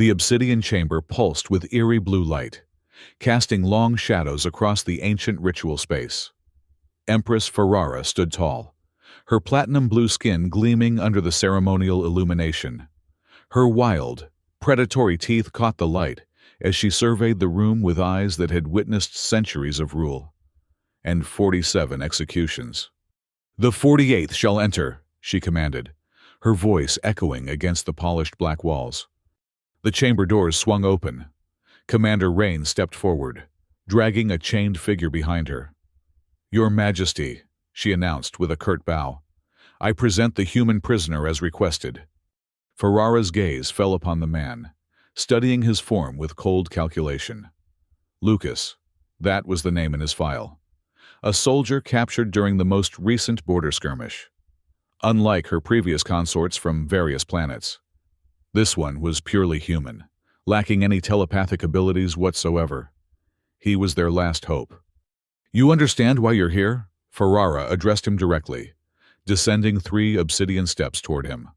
The obsidian chamber pulsed with eerie blue light, casting long shadows across the ancient ritual space. Empress Ferrara stood tall, her platinum blue skin gleaming under the ceremonial illumination. Her wild, predatory teeth caught the light as she surveyed the room with eyes that had witnessed centuries of rule and 47 executions. "The 48th shall enter," she commanded, her voice echoing against the polished black walls. The chamber doors swung open. Commander Rain stepped forward, dragging a chained figure behind her. "Your Majesty," she announced with a curt bow, "I present the human prisoner as requested." Ferrara's gaze fell upon the man, studying his form with cold calculation. Lucas, that was the name in his file. A soldier captured during the most recent border skirmish. Unlike her previous consorts from various planets, this one was purely human, lacking any telepathic abilities whatsoever. He was their last hope. "You understand why you're here?" Ferrara addressed him directly, descending 3 obsidian steps toward him.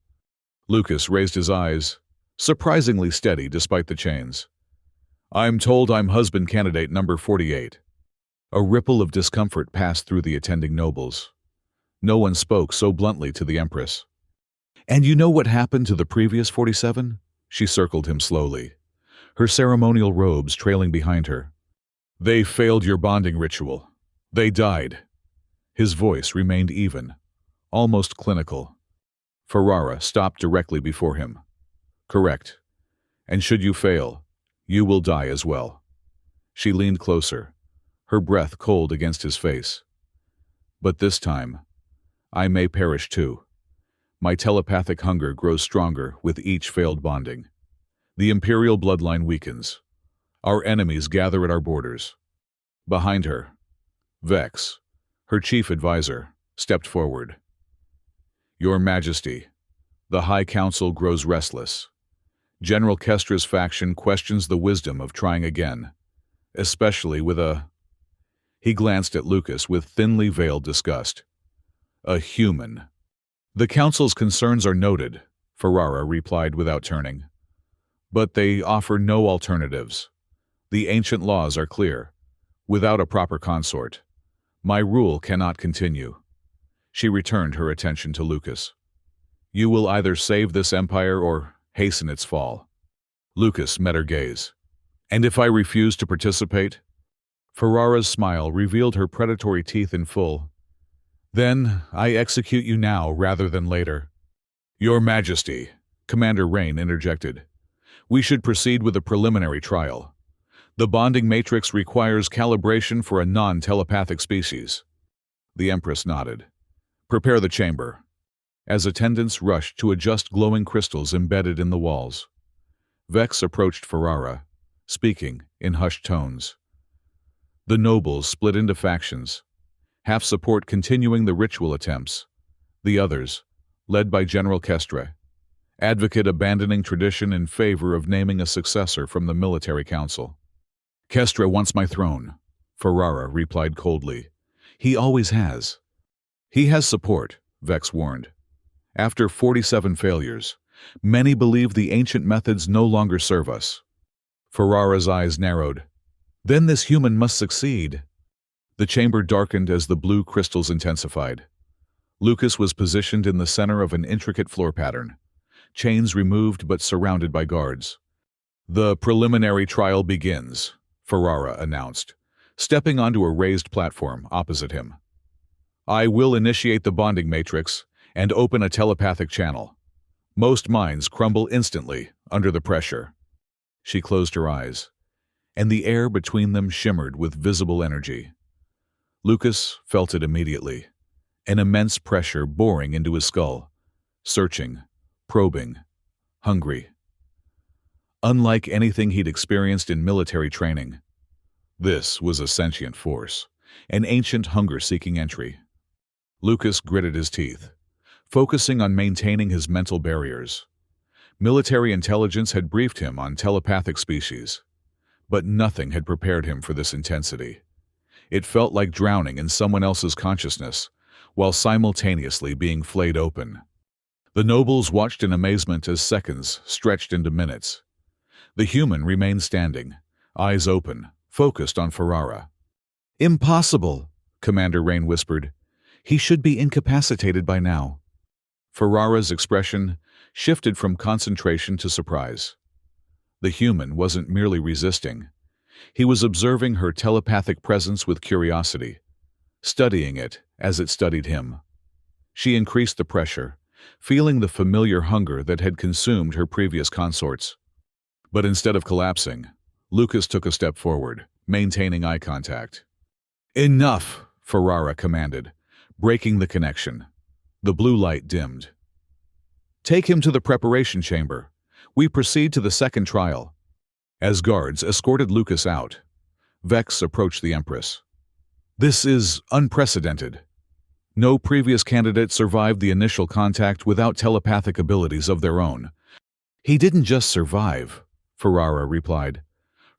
Lucas raised his eyes, surprisingly steady despite the chains. "I'm told I'm husband candidate number 48. A ripple of discomfort passed through the attending nobles. No one spoke so bluntly to the Empress. "And you know what happened to the previous 47? She circled him slowly, her ceremonial robes trailing behind her. "They failed your bonding ritual. They died." His voice remained even, almost clinical. Ferrara stopped directly before him. "Correct. And should you fail, you will die as well." She leaned closer, her breath cold against his face. "But this time, I may perish too. My telepathic hunger grows stronger with each failed bonding. The Imperial bloodline weakens. Our enemies gather at our borders." Behind her, Vex, her chief advisor, stepped forward. "Your Majesty, the High Council grows restless. General Kestra's faction questions the wisdom of trying again, especially with a..." He glanced at Lucas with thinly veiled disgust. "A human." "The Council's concerns are noted," Ferrara replied without turning. "But they offer no alternatives. The ancient laws are clear. Without a proper consort, my rule cannot continue." She returned her attention to Lucas. "You will either save this empire or hasten its fall." Lucas met her gaze. "And if I refuse to participate?" Ferrara's smile revealed her predatory teeth in full. "Then I execute you now rather than later." "Your Majesty," Commander Rain interjected, "we should proceed with a preliminary trial. The bonding matrix requires calibration for a non-telepathic species." The Empress nodded. "Prepare the chamber." As attendants rushed to adjust glowing crystals embedded in the walls, Vex approached Ferrara, speaking in hushed tones. The nobles split into factions, half support continuing the ritual attempts, the others, led by General Kestra, advocate abandoning tradition in favor of naming a successor from the military council. "Kestra wants my throne," Ferrara replied coldly. "He always has." "He has support," Vex warned. "After 47 failures, many believe the ancient methods no longer serve us." Ferrara's eyes narrowed. "Then this human must succeed." The chamber darkened as the blue crystals intensified. Lucas was positioned in the center of an intricate floor pattern, chains removed but surrounded by guards. "The preliminary trial begins," Ferrara announced, stepping onto a raised platform opposite him. "I will initiate the bonding matrix and open a telepathic channel. Most minds crumble instantly under the pressure." She closed her eyes, and the air between them shimmered with visible energy. Lucas felt it immediately, an immense pressure boring into his skull, searching, probing, hungry. Unlike anything he'd experienced in military training, this was a sentient force, an ancient hunger-seeking entry. Lucas gritted his teeth, focusing on maintaining his mental barriers. Military intelligence had briefed him on telepathic species, but nothing had prepared him for this intensity. It felt like drowning in someone else's consciousness, while simultaneously being flayed open. The nobles watched in amazement as seconds stretched into minutes. The human remained standing, eyes open, focused on Ferrara. "Impossible," Commander Rain whispered. "He should be incapacitated by now." Ferrara's expression shifted from concentration to surprise. The human wasn't merely resisting. He was observing her telepathic presence with curiosity, studying it as it studied him. She increased the pressure, feeling the familiar hunger that had consumed her previous consorts. But instead of collapsing, Lucas took a step forward, maintaining eye contact. "Enough," Ferrara commanded, breaking the connection. The blue light dimmed. "Take him to the preparation chamber. We proceed to the second trial." As guards escorted Lucas out, Vex approached the Empress. "This is unprecedented. No previous candidate survived the initial contact without telepathic abilities of their own." "He didn't just survive," Ferrara replied,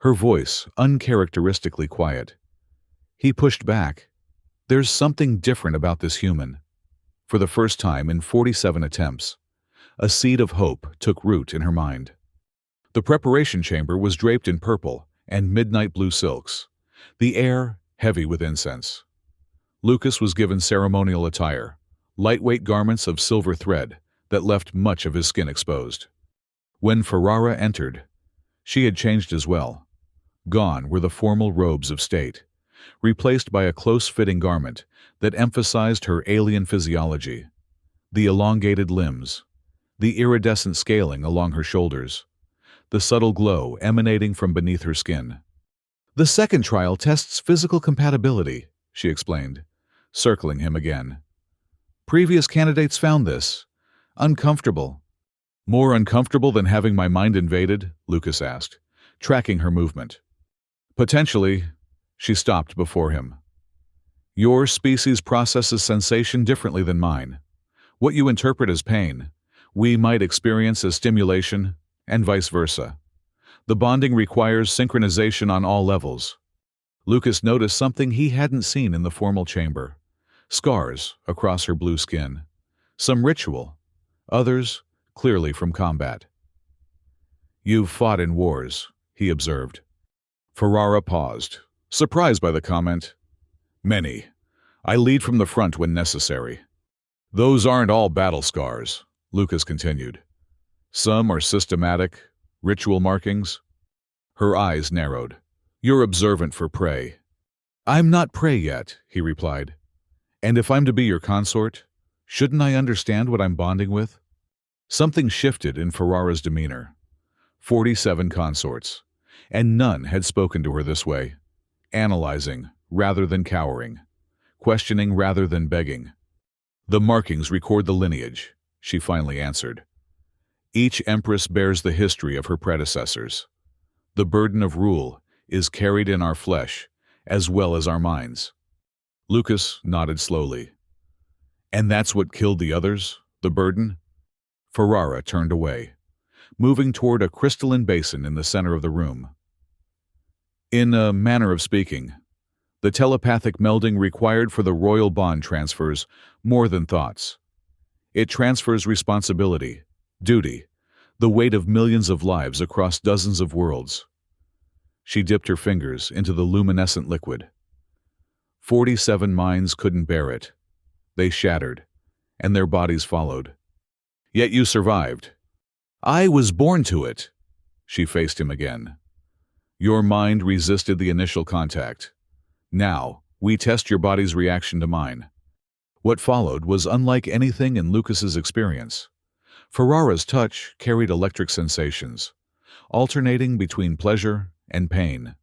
her voice uncharacteristically quiet. "He pushed back. There's something different about this human." For the first time in 47 attempts, a seed of hope took root in her mind. The preparation chamber was draped in purple and midnight blue silks, the air heavy with incense. Lucas was given ceremonial attire, lightweight garments of silver thread that left much of his skin exposed. When Ferrara entered, she had changed as well. Gone were the formal robes of state, replaced by a close-fitting garment that emphasized her alien physiology, the elongated limbs, the iridescent scaling along her shoulders, the subtle glow emanating from beneath her skin. "The second trial tests physical compatibility," she explained, circling him again. "Previous candidates found this uncomfortable." "More uncomfortable than having my mind invaded?" Lucas asked, tracking her movement. "Potentially." She stopped before him. "Your species processes sensation differently than mine. What you interpret as pain, we might experience as stimulation, and vice versa. The bonding requires synchronization on all levels." Lucas noticed something he hadn't seen in the formal chamber. Scars across her blue skin. Some ritual. Others clearly from combat. "You've fought in wars," he observed. Ferrara paused, surprised by the comment. "Many. I lead from the front when necessary." "Those aren't all battle scars," Lucas continued. "Some are systematic, ritual markings." Her eyes narrowed. "You're observant for prey." "I'm not prey yet," he replied. "And if I'm to be your consort, shouldn't I understand what I'm bonding with?" Something shifted in Ferrara's demeanor. 47 consorts, and none had spoken to her this way, analyzing rather than cowering, questioning rather than begging. "The markings record the lineage," she finally answered. "Each empress bears the history of her predecessors. The burden of rule is carried in our flesh as well as our minds." Lucas nodded slowly. "And that's what killed the others? The burden?" Ferrara turned away, moving toward a crystalline basin in the center of the room. "In a manner of speaking, the telepathic melding required for the royal bond transfers more than thoughts. It transfers responsibility, duty, the weight of millions of lives across dozens of worlds." She dipped her fingers into the luminescent liquid. 47 minds couldn't bear it. They shattered, and their bodies followed. "Yet you survived." "I was born to it." She faced him again. "Your mind resisted the initial contact. Now, we test your body's reaction to mine." What followed was unlike anything in Lucas's experience. Ferrara's touch carried electric sensations, alternating between pleasure and pain,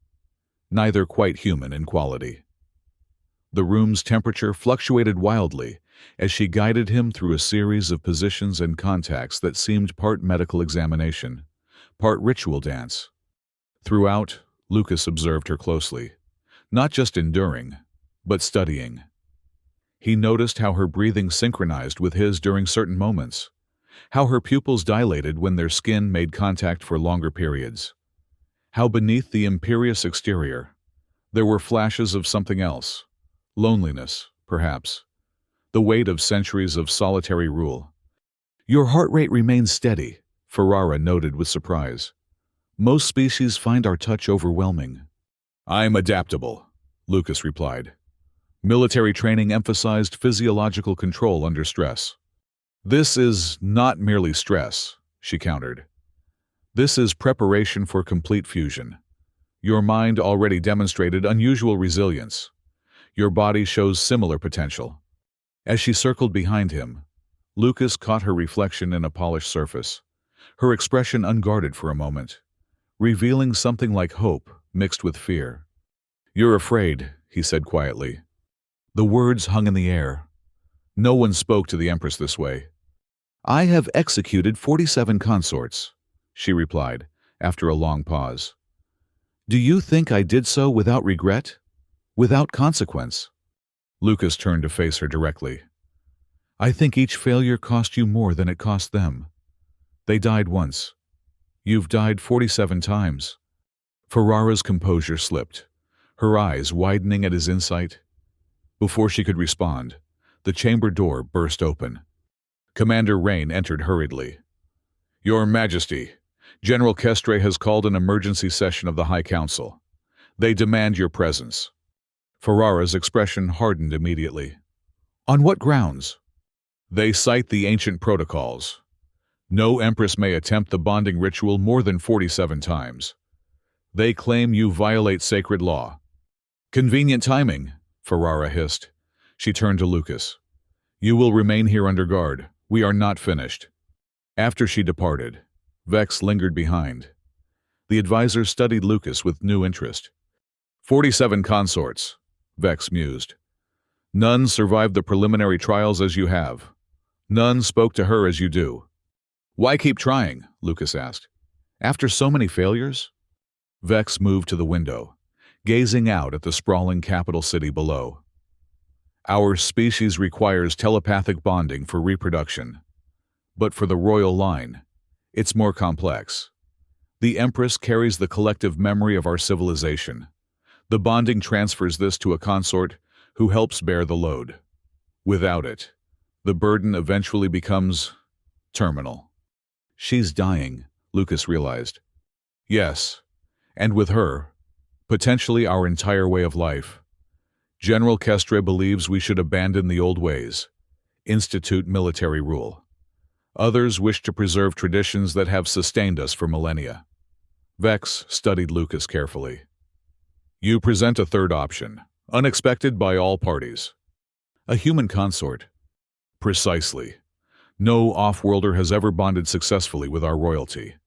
neither quite human in quality. The room's temperature fluctuated wildly as she guided him through a series of positions and contacts that seemed part medical examination, part ritual dance. Throughout, Lucas observed her closely, not just enduring, but studying. He noticed how her breathing synchronized with his during certain moments, how her pupils dilated when their skin made contact for longer periods, how beneath the imperious exterior, there were flashes of something else, loneliness, perhaps, the weight of centuries of solitary rule. "Your heart rate remains steady," Ferrara noted with surprise. Most species find our touch overwhelming. I'm adaptable, Lucas replied. Military training emphasized physiological control under stress. This is not merely stress, she countered. This is preparation for complete fusion. Your mind already demonstrated unusual resilience. Your body shows similar potential. As she circled behind him, Lucas caught her reflection in a polished surface, her expression unguarded for a moment, revealing something like hope mixed with fear. You're afraid, he said quietly. The words hung in the air. No one spoke to the Empress this way. I have executed 47 consorts, she replied, after a long pause. Do you think I did so without regret? Without consequence? Lucas turned to face her directly. I think each failure cost you more than it cost them. They died once. You've died 47 times. Ferrara's composure slipped, her eyes widening at his insight. Before she could respond, the chamber door burst open. Commander Rain entered hurriedly. Your Majesty, General Kestre has called an emergency session of the High Council. They demand your presence. Ferrara's expression hardened immediately. On what grounds? They cite the ancient protocols. No Empress may attempt the bonding ritual more than 47 times. They claim you violate sacred law. Convenient timing, Ferrara hissed. She turned to Lucas. You will remain here under guard. We are not finished. After she departed, Vex lingered behind. The advisor studied Lucas with new interest. 47 consorts, Vex mused. None survived the preliminary trials as you have. None spoke to her as you do. Why keep trying? Lucas asked. After so many failures? Vex moved to the window, gazing out at the sprawling capital city below. Our species requires telepathic bonding for reproduction. But for the royal line, it's more complex. The Empress carries the collective memory of our civilization. The bonding transfers this to a consort who helps bear the load. Without it, the burden eventually becomes terminal. She's dying, Lucas realized. Yes, and with her, potentially our entire way of life. General Kestre believes we should abandon the old ways, institute military rule. Others wish to preserve traditions that have sustained us for millennia. Vex studied Lucas carefully. You present a third option, unexpected by all parties. A human consort. Precisely. No off-worlder has ever bonded successfully with our royalty.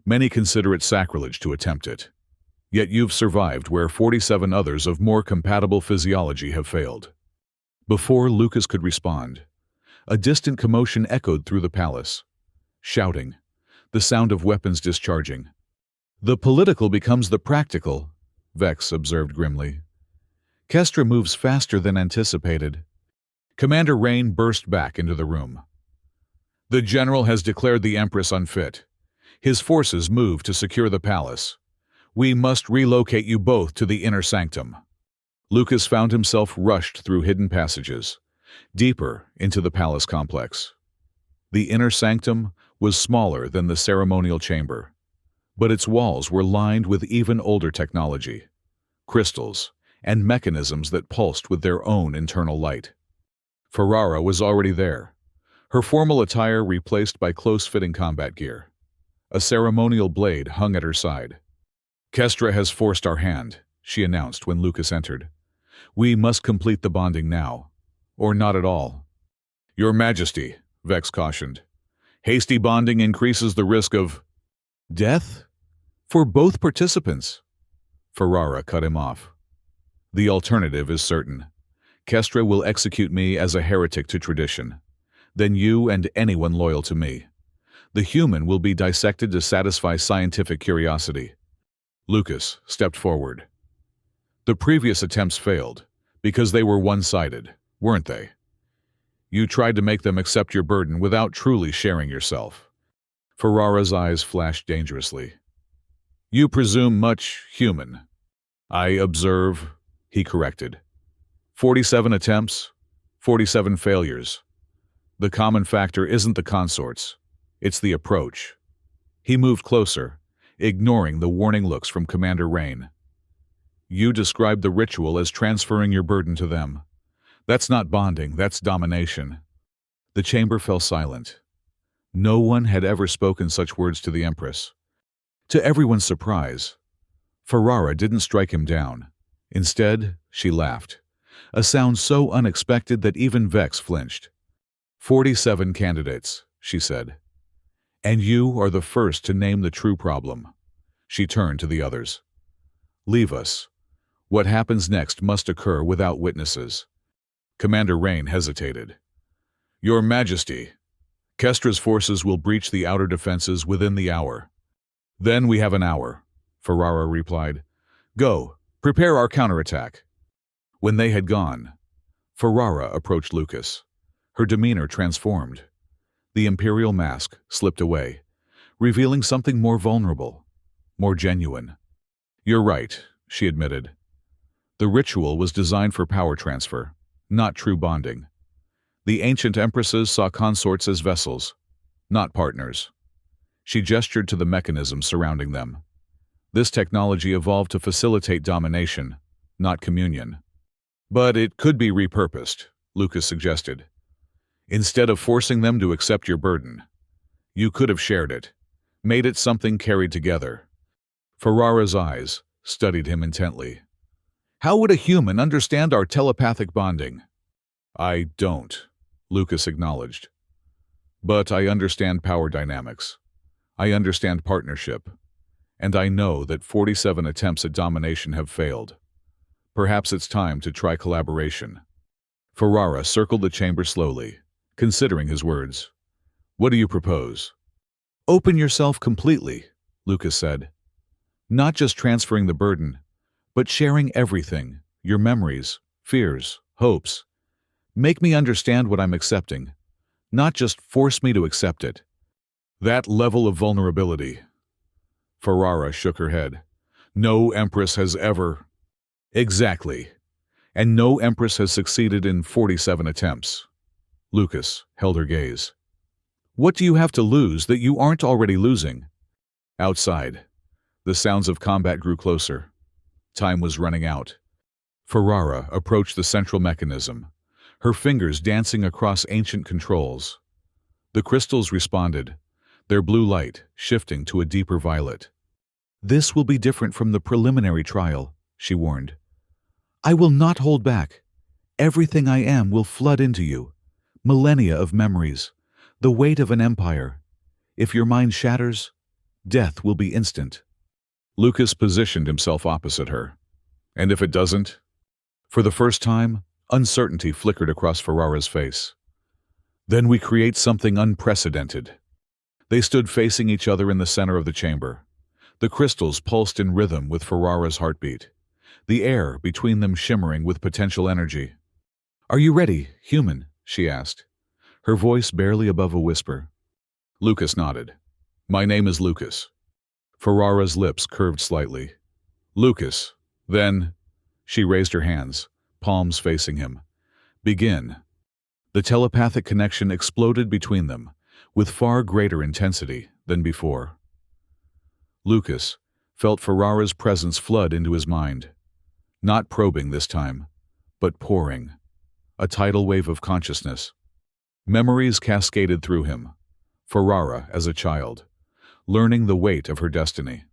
Many consider it sacrilege to attempt it. Yet you've survived where 47 others of more compatible physiology have failed. Before Lucas could respond, a distant commotion echoed through the palace. Shouting, the sound of weapons discharging. The political becomes the practical, Vex observed grimly. Kestra moves faster than anticipated. Commander Rain burst back into the room. The general has declared the Empress unfit. His forces move to secure the palace. We must relocate you both to the inner sanctum. Lucas found himself rushed through hidden passages, deeper into the palace complex. The inner sanctum was smaller than the ceremonial chamber, but its walls were lined with even older technology, crystals, and mechanisms that pulsed with their own internal light. Ferrara was already there, her formal attire replaced by close-fitting combat gear. A ceremonial blade hung at her side. Kestra has forced our hand, she announced when Lucas entered. We must complete the bonding now, or not at all. Your Majesty, Vex cautioned. Hasty bonding increases the risk of death for both participants. Ferrara cut him off. The alternative is certain. Kestra will execute me as a heretic to tradition. Then you and anyone loyal to me. The human will be dissected to satisfy scientific curiosity. Lucas stepped forward. The previous attempts failed, because they were one-sided, weren't they? You tried to make them accept your burden without truly sharing yourself. Ferrara's eyes flashed dangerously. You presume much human. I observe, he corrected. 47 attempts, 47 failures. The common factor isn't the consorts, it's the approach. He moved closer, ignoring the warning looks from Commander Rain. You described the ritual as transferring your burden to them. That's not bonding, that's domination. The chamber fell silent. No one had ever spoken such words to the Empress. To everyone's surprise, Ferrara didn't strike him down. Instead, she laughed, a sound so unexpected that even Vex flinched. 47 candidates, she said. And you are the first to name the true problem. She turned to the others. Leave us. What happens next must occur without witnesses. Commander Rain hesitated. Your Majesty, Kestra's forces will breach the outer defenses within the hour. Then we have an hour, Ferrara replied. Go, prepare our counterattack. When they had gone, Ferrara approached Lucas. Her demeanor transformed. The imperial mask slipped away, revealing something more vulnerable, more genuine. You're right, she admitted. The ritual was designed for power transfer, not true bonding. The ancient empresses saw consorts as vessels, not partners. She gestured to the mechanism surrounding them. This technology evolved to facilitate domination, not communion. But it could be repurposed, Lucas suggested. Instead of forcing them to accept your burden, you could have shared it, made it something carried together. Ferrara's eyes studied him intently. How would a human understand our telepathic bonding? I don't, Lucas acknowledged. But I understand power dynamics. I understand partnership. And I know that 47 attempts at domination have failed. Perhaps it's time to try collaboration. Ferrara circled the chamber slowly, considering his words. What do you propose? Open yourself completely, Lucas said. Not just transferring the burden, but sharing everything, your memories, fears, hopes. Make me understand what I'm accepting, not just force me to accept it. That level of vulnerability. Ferrara shook her head. No Empress has ever. Exactly. And no Empress has succeeded in 47 attempts. Lucas held her gaze. What do you have to lose that you aren't already losing? Outside, the sounds of combat grew closer. Time was running out. Ferrara approached the central mechanism, her fingers dancing across ancient controls. The crystals responded, their blue light shifting to a deeper violet. This will be different from the preliminary trial, she warned. I will not hold back. Everything I am will flood into you. Millennia of memories, the weight of an empire. If your mind shatters, death will be instant. Lucas positioned himself opposite her. And if it doesn't? For the first time, uncertainty flickered across Ferrara's face. Then we create something unprecedented. They stood facing each other in the center of the chamber. The crystals pulsed in rhythm with Ferrara's heartbeat, the air between them shimmering with potential energy. Are you ready, human? She asked, her voice barely above a whisper. Lucas nodded. My name is Lucas. Ferrara's lips curved slightly. Lucas, then. She raised her hands, palms facing him. Begin. The telepathic connection exploded between them, with far greater intensity than before. Lucas felt Ferrara's presence flood into his mind, not probing this time, but pouring, a tidal wave of consciousness. Memories cascaded through him, Ferrara as a child, learning the weight of her destiny.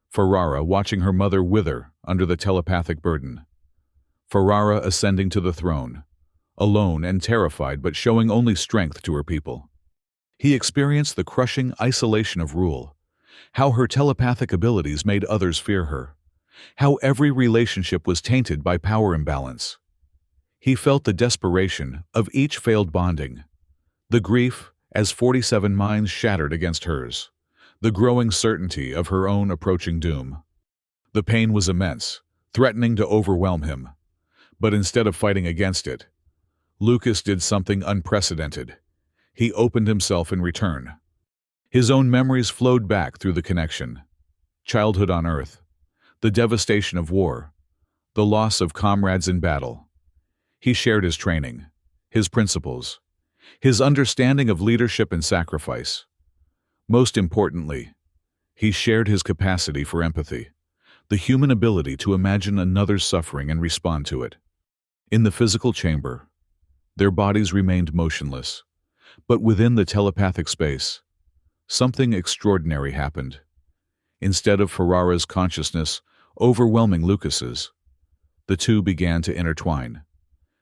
Ferrara watching her mother wither under the telepathic burden. Ferrara ascending to the throne, alone and terrified but showing only strength to her people. He experienced the crushing isolation of rule, how her telepathic abilities made others fear her, how every relationship was tainted by power imbalance. He felt the desperation of each failed bonding, the grief as 47 minds shattered against hers, the growing certainty of her own approaching doom. The pain was immense, threatening to overwhelm him. But instead of fighting against it, Lucas did something unprecedented. He opened himself in return. His own memories flowed back through the connection. Childhood on Earth, the devastation of war, the loss of comrades in battle. He shared his training, his principles, his understanding of leadership and sacrifice. Most importantly, He shared his capacity for empathy, the human ability to imagine another's suffering and respond to it. In the physical chamber, their bodies remained motionless, but within the telepathic space, something extraordinary happened. Instead of Ferrara's consciousness overwhelming Lucas's, the two began to intertwine.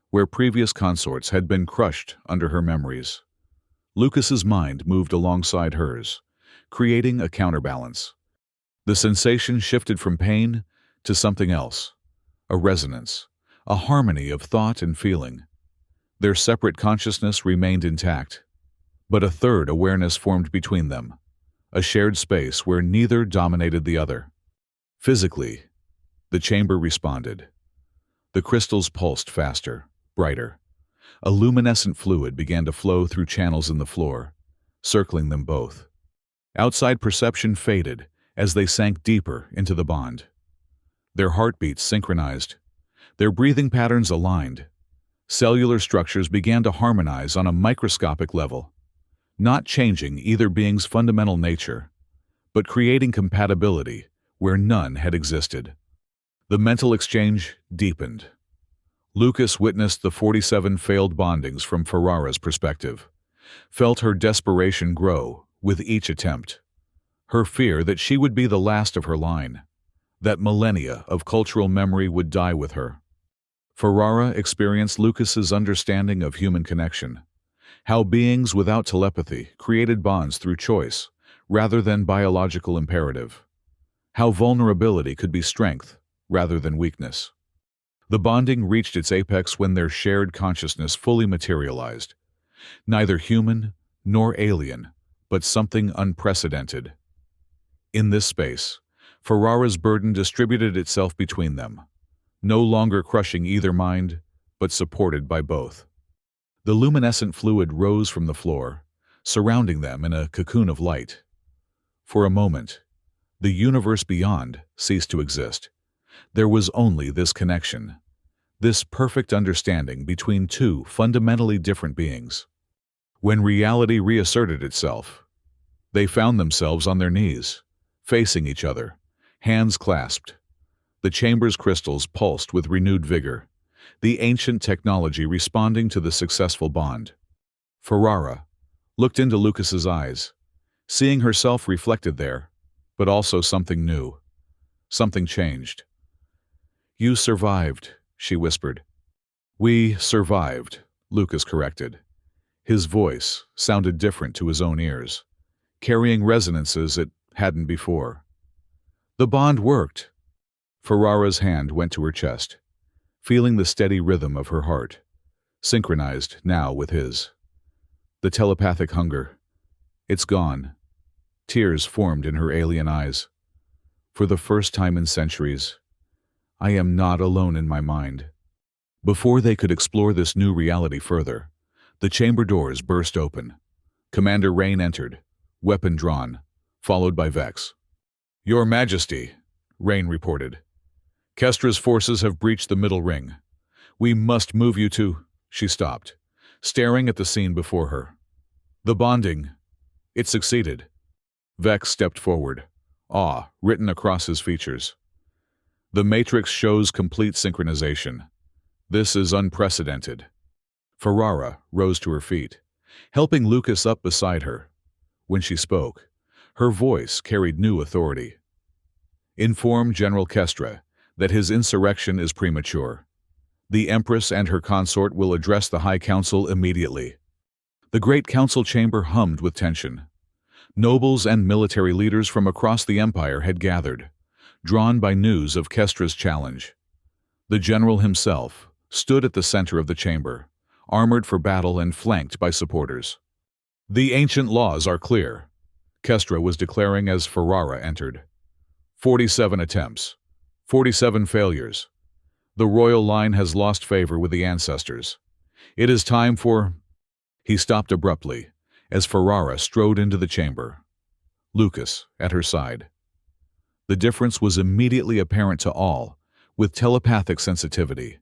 Where previous consorts had been crushed under her memories, Lucas's mind moved alongside hers, creating a counterbalance. The sensation shifted from pain to something else, a resonance, a harmony of thought and feeling. Their separate consciousness remained intact, but a third awareness formed between them, a shared space where neither dominated the other. Physically, the chamber responded. The crystals pulsed faster, brighter. A luminescent fluid began to flow through channels in the floor, circling them both. Outside perception faded as they sank deeper into the bond. Their heartbeats synchronized, their breathing patterns aligned. Cellular structures began to harmonize on a microscopic level, not changing either being's fundamental nature, but creating compatibility where none had existed. The mental exchange deepened. Lucas witnessed the 47 failed bondings from Ferrara's perspective, felt her desperation grow with each attempt, her fear that she would be the last of her line, that millennia of cultural memory would die with her. Ferrara experienced Lucas's understanding of human connection, how beings without telepathy created bonds through choice rather than biological imperative, how vulnerability could be strength rather than weakness. The bonding reached its apex when their shared consciousness fully materialized, neither human nor alien, but something unprecedented. In this space, Ferrara's burden distributed itself between them, no longer crushing either mind, but supported by both. The luminescent fluid rose from the floor, surrounding them in a cocoon of light. For a moment, the universe beyond ceased to exist. There was only this connection, this perfect understanding between two fundamentally different beings. When reality reasserted itself, they found themselves on their knees, facing each other, hands clasped. The chamber's crystals pulsed with renewed vigor, the ancient technology responding to the successful bond. Ferrara looked into Lucas's eyes, seeing herself reflected there, but also something new. Something changed. "You survived," she whispered. "We survived," Lucas corrected. His voice sounded different to his own ears, carrying resonances it hadn't before. "The bond worked." Ferrara's hand went to her chest, feeling the steady rhythm of her heart, synchronized now with his. The telepathic hunger. It's gone. Tears formed in her alien eyes. For the first time in centuries, I am not alone in my mind. Before they could explore this new reality further, the chamber doors burst open. Commander Rain entered, weapon drawn, followed by Vex. "Your Majesty," Rain reported. "Kestra's forces have breached the middle ring. We must move you to—" She stopped, staring at the scene before her. "The bonding. It succeeded." Vex stepped forward, awe written across his features. "The Matrix shows complete synchronization. This is unprecedented." Ferrara rose to her feet, helping Lucas up beside her. When she spoke, her voice carried new authority. "Inform General Kestra that his insurrection is premature. The Empress and her consort will address the High Council immediately." The Great Council chamber hummed with tension. Nobles and military leaders from across the Empire had gathered, drawn by news of Kestra's challenge. The general himself stood at the center of the chamber, armored for battle and flanked by supporters. "The ancient laws are clear," Kestra was declaring as Ferrara entered. 47 attempts, 47 failures. The royal line has lost favor with the ancestors. It is time for— He stopped abruptly as Ferrara strode into the chamber, Lucas at her side. The difference was immediately apparent to all, with telepathic sensitivity.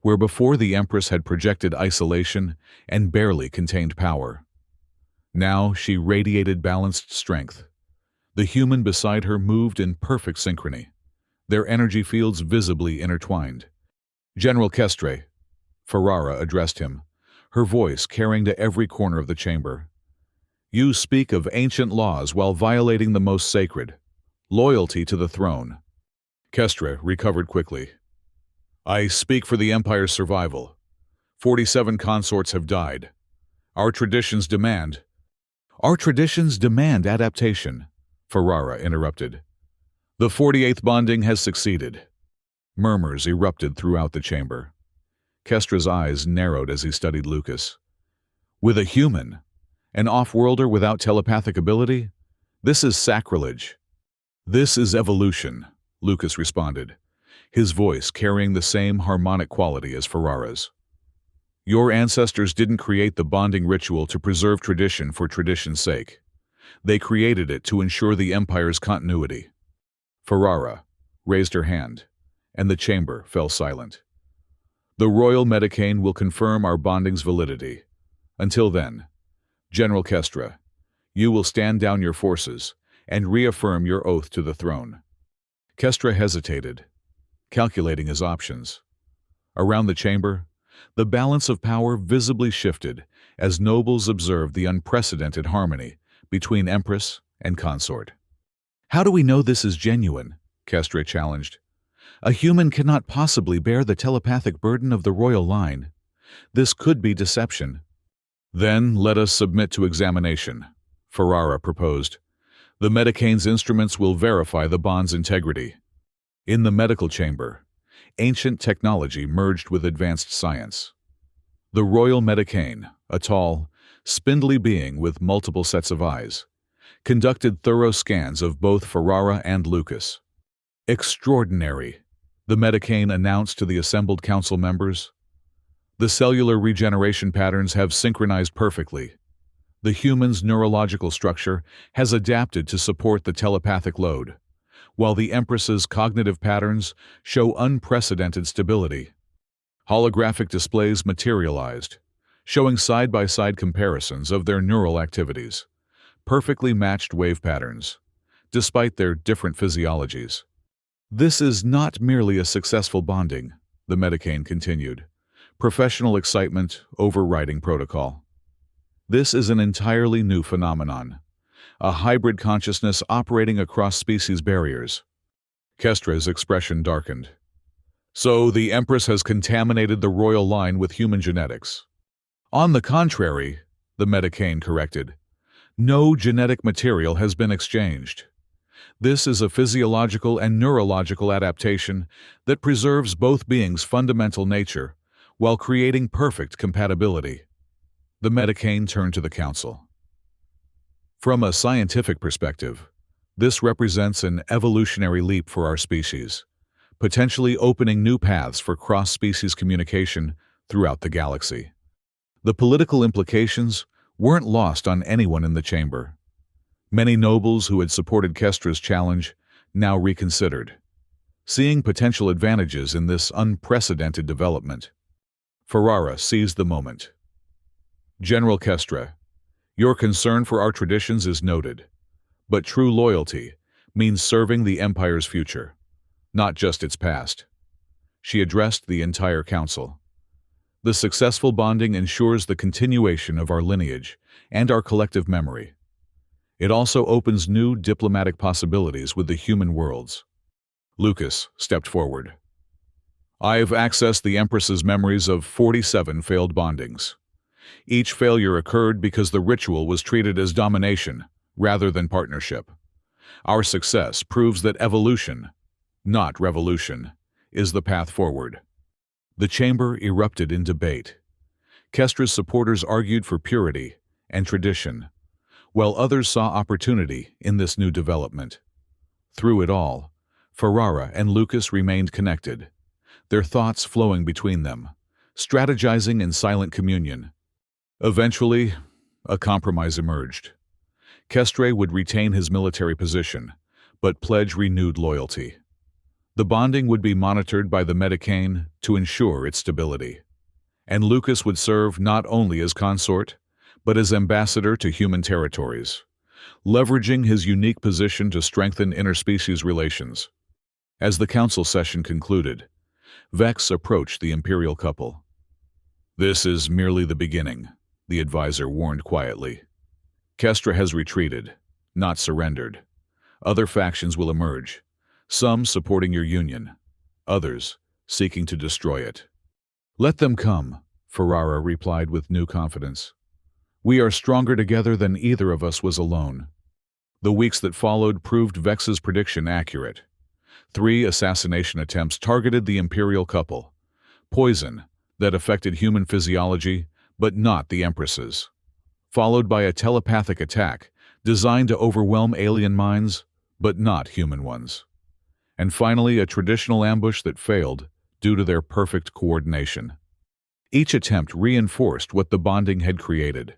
Where before the Empress had projected isolation and barely contained power, now she radiated balanced strength. The human beside her moved in perfect synchrony, their energy fields visibly intertwined. "General Kestre," Ferrara addressed him, her voice carrying to every corner of the chamber. "You speak of ancient laws while violating the most sacred, loyalty to the throne." Kestre recovered quickly. "I speak for the Empire's survival. 47 consorts have died. Our traditions demand—" "Our traditions demand adaptation," Ferrara interrupted. "The 48th bonding has succeeded." Murmurs erupted throughout the chamber. Kestre's eyes narrowed as he studied Lucas. "With a human? An off-worlder without telepathic ability? This is sacrilege." "This is evolution," Lucas responded, his voice carrying the same harmonic quality as Ferrara's. "Your ancestors didn't create the bonding ritual to preserve tradition for tradition's sake. They created it to ensure the Empire's continuity." Ferrara raised her hand, and the chamber fell silent. "The Royal Medicane will confirm our bonding's validity. Until then, General Kestre, you will stand down your forces and reaffirm your oath to the throne." Kestre hesitated, calculating his options. Around the chamber, the balance of power visibly shifted as nobles observed the unprecedented harmony between Empress and consort. "How do we know this is genuine?" Kestre challenged. "A human cannot possibly bear the telepathic burden of the royal line. This could be deception." "Then let us submit to examination," Ferrara proposed. "The Medicane's instruments will verify the bond's integrity." In the medical chamber, ancient technology merged with advanced science. The Royal Medicane, a tall, spindly being with multiple sets of eyes, conducted thorough scans of both Ferrara and Lucas. "Extraordinary," the Medicane announced to the assembled council members. "The cellular regeneration patterns have synchronized perfectly. The human's neurological structure has adapted to support the telepathic load, while the Empress's cognitive patterns show unprecedented stability." Holographic displays materialized, showing side-by-side comparisons of their neural activities, perfectly matched wave patterns, despite their different physiologies. "This is not merely a successful bonding," the Medicane continued, professional excitement overriding protocol. "This is an entirely new phenomenon, a hybrid consciousness operating across species barriers." Kestre's expression darkened. "So the Empress has contaminated the royal line with human genetics." "On the contrary," the Medicane corrected, "no genetic material has been exchanged. This is a physiological and neurological adaptation that preserves both beings' fundamental nature while creating perfect compatibility." The Medicane turned to the council. "From a scientific perspective, this represents an evolutionary leap for our species, potentially opening new paths for cross-species communication throughout the galaxy." The political implications weren't lost on anyone in the chamber. Many nobles who had supported Kestre's challenge now reconsidered, seeing potential advantages in this unprecedented development. Ferrara seized the moment. "General Kestre, your concern for our traditions is noted, but true loyalty means serving the Empire's future, not just its past." She addressed the entire council. "The successful bonding ensures the continuation of our lineage and our collective memory. It also opens new diplomatic possibilities with the human worlds." Lucas stepped forward. "I've accessed the Empress's memories of 47 failed bondings. Each failure occurred because the ritual was treated as domination rather than partnership. Our success proves that evolution, not revolution, is the path forward." The chamber erupted in debate. Kestre's supporters argued for purity and tradition, while others saw opportunity in this new development. Through it all, Ferrara and Lucas remained connected, their thoughts flowing between them, strategizing in silent communion. Eventually, a compromise emerged. Kestre would retain his military position, but pledge renewed loyalty. The bonding would be monitored by the Medicane to ensure its stability, and Lucas would serve not only as consort, but as ambassador to human territories, leveraging his unique position to strengthen interspecies relations. As the council session concluded, Vex approached the imperial couple. "This is merely the beginning," the advisor warned quietly. "Kestra has retreated, not surrendered. Other factions will emerge, some supporting your union, others seeking to destroy it." "Let them come," Ferrara replied with new confidence. "We are stronger together than either of us was alone." The weeks that followed proved Vex's prediction accurate. 3 assassination attempts targeted the imperial couple. Poison that affected human physiology, but not the Empress's. Followed by a telepathic attack designed to overwhelm alien minds, but not human ones. And finally, a traditional ambush that failed due to their perfect coordination. Each attempt reinforced what the bonding had created.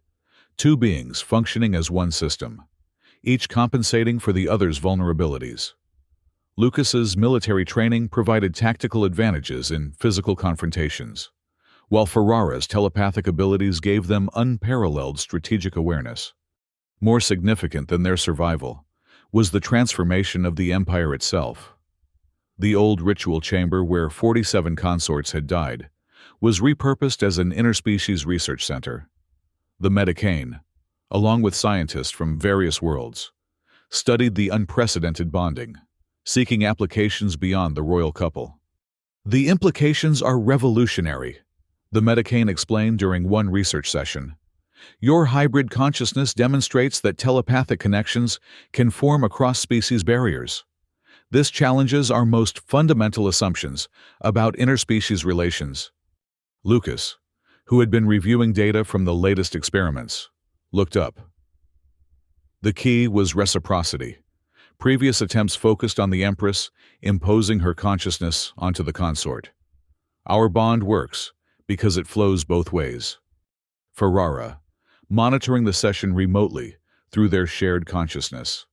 2 beings functioning as one system, each compensating for the other's vulnerabilities. Lucas's military training provided tactical advantages in physical confrontations, while Ferrara's telepathic abilities gave them unparalleled strategic awareness. More significant than their survival was the transformation of the Empire itself. The old ritual chamber where 47 consorts had died was repurposed as an interspecies research center. The Medicane, along with scientists from various worlds, studied the unprecedented bonding, seeking applications beyond the royal couple. "The implications are revolutionary," the Medicane explained during one research session. "Your hybrid consciousness demonstrates that telepathic connections can form across species barriers. This challenges our most fundamental assumptions about interspecies relations." Lucas, who had been reviewing data from the latest experiments, looked up. The key was reciprocity. Previous attempts focused on the Empress, imposing her consciousness onto the consort. "Our bond works because it flows both ways." Ferrara, monitoring the session remotely through their shared consciousness,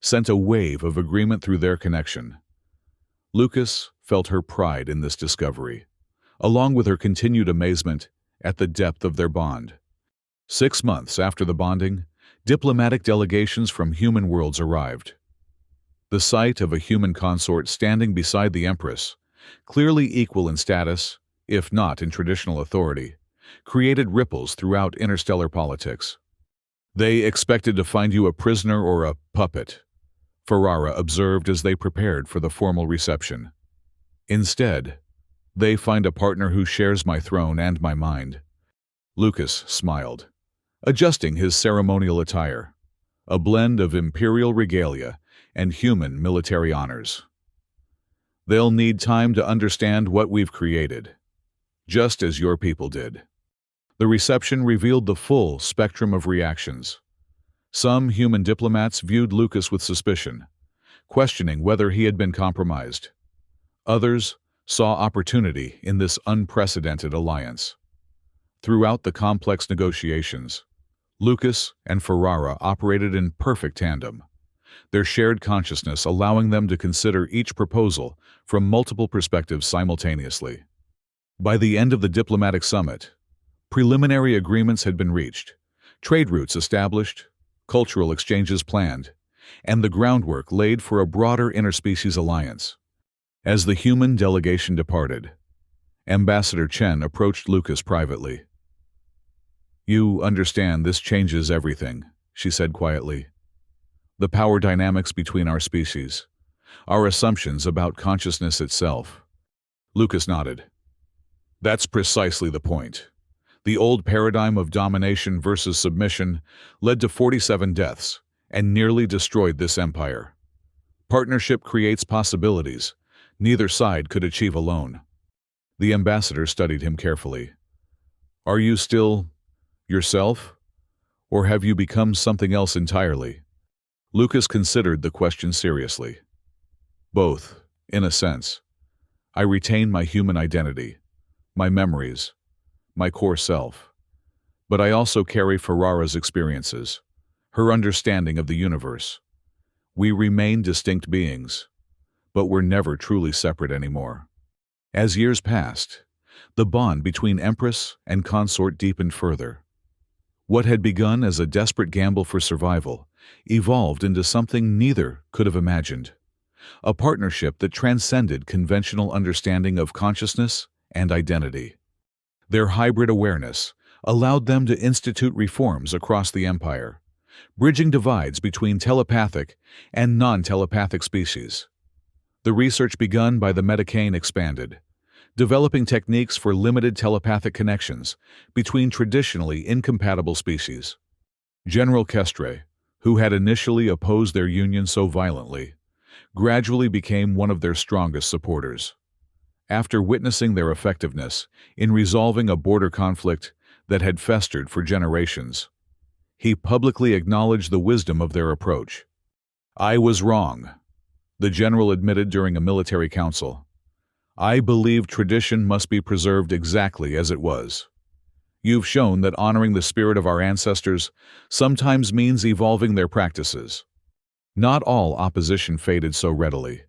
sent a wave of agreement through their connection. Lucas felt her pride in this discovery, along with her continued amazement at the depth of their bond. 6 months after the bonding, diplomatic delegations from human worlds arrived. The sight of a human consort standing beside the Empress, clearly equal in status, if not in traditional authority, created ripples throughout interstellar politics. "They expected to find you a prisoner or a puppet," Ferrara observed as they prepared for the formal reception. "Instead, they find a partner who shares my throne and my mind." Lucas smiled, adjusting his ceremonial attire, a blend of imperial regalia and human military honors. "They'll need time to understand what we've created, just as your people did." The reception revealed the full spectrum of reactions. Some human diplomats viewed Lucas with suspicion, questioning whether he had been compromised. Others saw opportunity in this unprecedented alliance. Throughout the complex negotiations, Lucas and Ferrara operated in perfect tandem, their shared consciousness allowing them to consider each proposal from multiple perspectives simultaneously. By the end of the diplomatic summit, preliminary agreements had been reached, trade routes established, cultural exchanges planned, and the groundwork laid for a broader interspecies alliance. As the human delegation departed, Ambassador Chen approached Lucas privately. "You understand this changes everything," she said quietly. "The power dynamics between our species, our assumptions about consciousness itself." Lucas nodded. "That's precisely the point. The old paradigm of domination versus submission led to 47 deaths and nearly destroyed this empire. Partnership creates possibilities neither side could achieve alone." The ambassador studied him carefully. "Are you still yourself, or have you become something else entirely?" Lucas considered the question seriously. "Both, in a sense. I retain my human identity, my memories, my core self. But I also carry Ferrara's experiences, her understanding of the universe. We remain distinct beings, but we're never truly separate anymore." As years passed, the bond between Empress and consort deepened further. What had begun as a desperate gamble for survival evolved into something neither could have imagined: a partnership that transcended conventional understanding of consciousness and identity. Their hybrid awareness allowed them to institute reforms across the empire, bridging divides between telepathic and non-telepathic species. The research begun by the Metacane expanded, developing techniques for limited telepathic connections between traditionally incompatible species. General Kestre, who had initially opposed their union so violently, gradually became one of their strongest supporters. After witnessing their effectiveness in resolving a border conflict that had festered for generations, he publicly acknowledged the wisdom of their approach. "I was wrong," the general admitted during a military council. "I believe tradition must be preserved exactly as it was. You've shown that honoring the spirit of our ancestors sometimes means evolving their practices." Not all opposition faded so readily.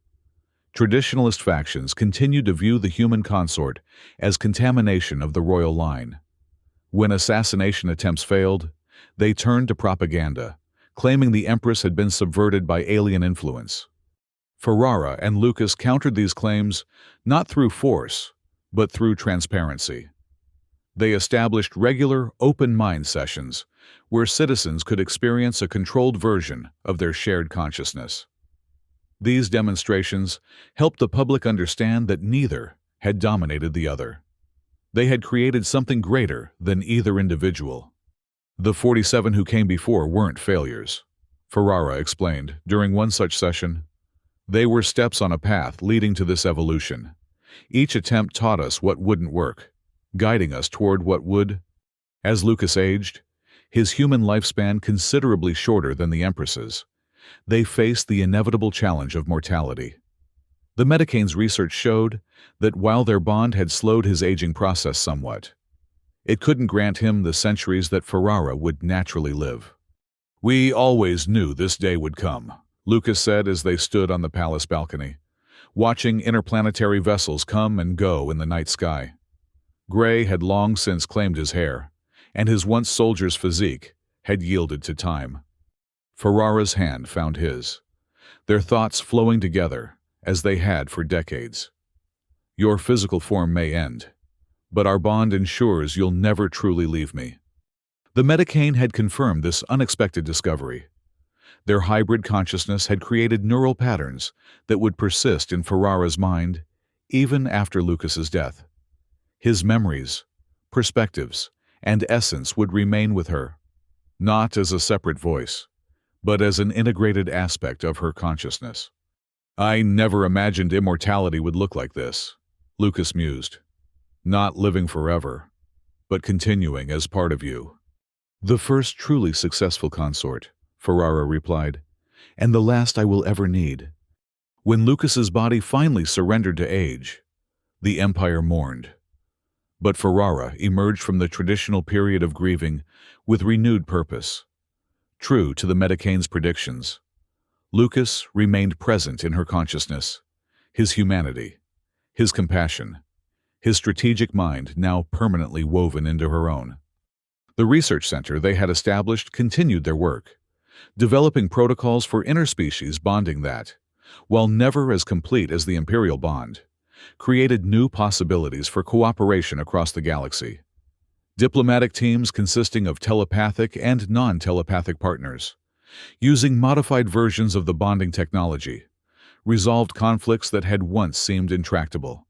Traditionalist factions continued to view the human consort as contamination of the royal line. When assassination attempts failed, they turned to propaganda, claiming the Empress had been subverted by alien influence. Ferrara and Lucas countered these claims not through force, but through transparency. They established regular, open-mind sessions where citizens could experience a controlled version of their shared consciousness. These demonstrations helped the public understand that neither had dominated the other. They had created something greater than either individual. "The 47 who came before weren't failures," Ferrara explained during one such session. "They were steps on a path leading to this evolution. Each attempt taught us what wouldn't work, guiding us toward what would." As Lucas aged, his human lifespan considerably shorter than the Empress's, they faced the inevitable challenge of mortality. The Metacane's research showed that while their bond had slowed his aging process somewhat, it couldn't grant him the centuries that Ferrara would naturally live. "We always knew this day would come," Lucas said as they stood on the palace balcony, watching interplanetary vessels come and go in the night sky. Gray had long since claimed his hair, and his once soldier's physique had yielded to time. Ferrara's hand found his, their thoughts flowing together as they had for decades. "Your physical form may end, but our bond ensures you'll never truly leave me." The Metacane had confirmed this unexpected discovery. Their hybrid consciousness had created neural patterns that would persist in Ferrara's mind even after Lucas's death. His memories, perspectives, and essence would remain with her, not as a separate voice, but as an integrated aspect of her consciousness. "I never imagined immortality would look like this," Lucas mused. "Not living forever, but continuing as part of you." "The first truly successful consort," Ferrara replied, "and the last I will ever need." When Lucas's body finally surrendered to age, the Empire mourned. But Ferrara emerged from the traditional period of grieving with renewed purpose. True to the Metacane's predictions, Lucas remained present in her consciousness, his humanity, his compassion, his strategic mind now permanently woven into her own. The research center they had established continued their work, developing protocols for interspecies bonding that, while never as complete as the Imperial bond, created new possibilities for cooperation across the galaxy. Diplomatic teams consisting of telepathic and non-telepathic partners, using modified versions of the bonding technology, resolved conflicts that had once seemed intractable.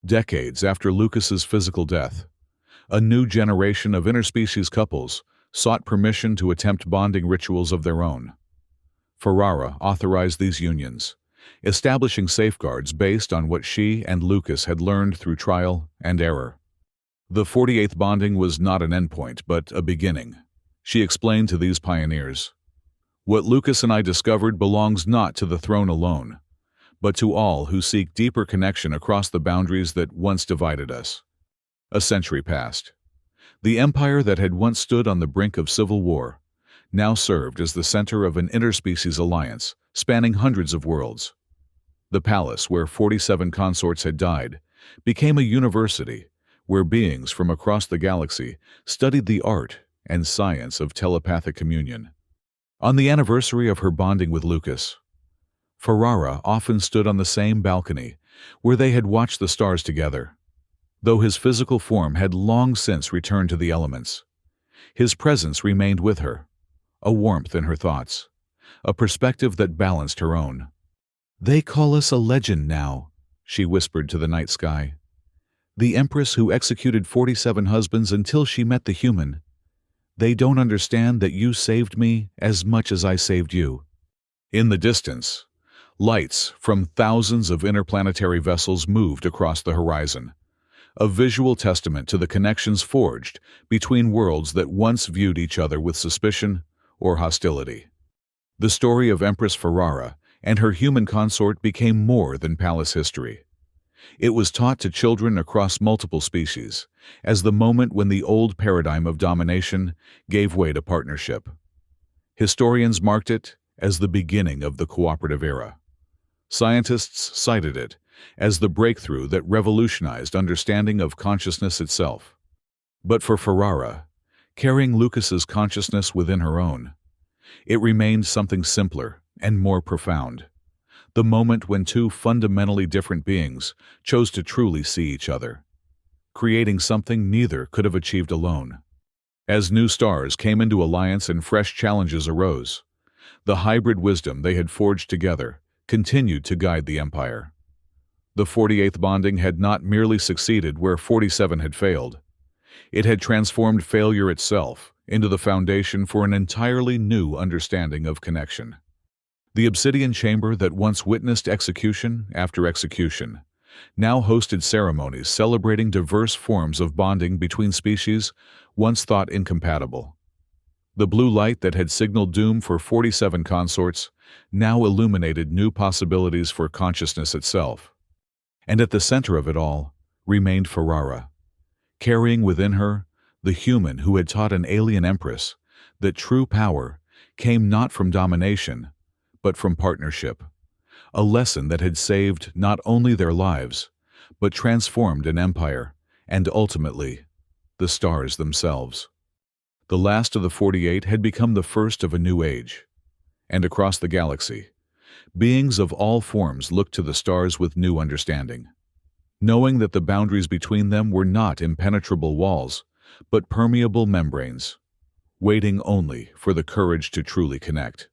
Decades after Lucas's physical death, a new generation of interspecies couples sought permission to attempt bonding rituals of their own. Ferrara authorized these unions, establishing safeguards based on what she and Lucas had learned through trial and error. The 48th bonding was not an endpoint, but a beginning, she explained to these pioneers. "What Lucas and I discovered belongs not to the throne alone, but to all who seek deeper connection across the boundaries that once divided us." A century passed. The empire that had once stood on the brink of civil war now served as the center of an interspecies alliance spanning hundreds of worlds. The palace where 47 consorts had died became a university where beings from across the galaxy studied the art and science of telepathic communion. On the anniversary of her bonding with Lucas, Ferrara often stood on the same balcony where they had watched the stars together. Though his physical form had long since returned to the elements, his presence remained with her, a warmth in her thoughts, a perspective that balanced her own. "They call us a legend now," she whispered to the night sky. "The Empress who executed 47 husbands until she met the human. They don't understand that you saved me as much as I saved you." In the distance, lights from thousands of interplanetary vessels moved across the horizon, a visual testament to the connections forged between worlds that once viewed each other with suspicion or hostility. The story of Empress Ferrara and her human consort became more than palace history. It was taught to children across multiple species as the moment when the old paradigm of domination gave way to partnership. Historians marked it as the beginning of the cooperative era. Scientists cited it as the breakthrough that revolutionized understanding of consciousness itself. But for Ferrara, carrying Lucas's consciousness within her own, it remained something simpler and more profound. The moment when two fundamentally different beings chose to truly see each other, creating something neither could have achieved alone. As new stars came into alliance and fresh challenges arose, the hybrid wisdom they had forged together continued to guide the Empire. The 48th bonding had not merely succeeded where 47 had failed. It had transformed failure itself into the foundation for an entirely new understanding of connection. The obsidian chamber that once witnessed execution after execution now hosted ceremonies celebrating diverse forms of bonding between species once thought incompatible. The blue light that had signaled doom for 47 consorts now illuminated new possibilities for consciousness itself. And at the center of it all remained Ferrara, carrying within her the human who had taught an alien empress that true power came not from domination, but from partnership, a lesson that had saved not only their lives, but transformed an empire, and ultimately, the stars themselves. The last of the 48 had become the first of a new age, and across the galaxy, beings of all forms looked to the stars with new understanding, knowing that the boundaries between them were not impenetrable walls, but permeable membranes, waiting only for the courage to truly connect.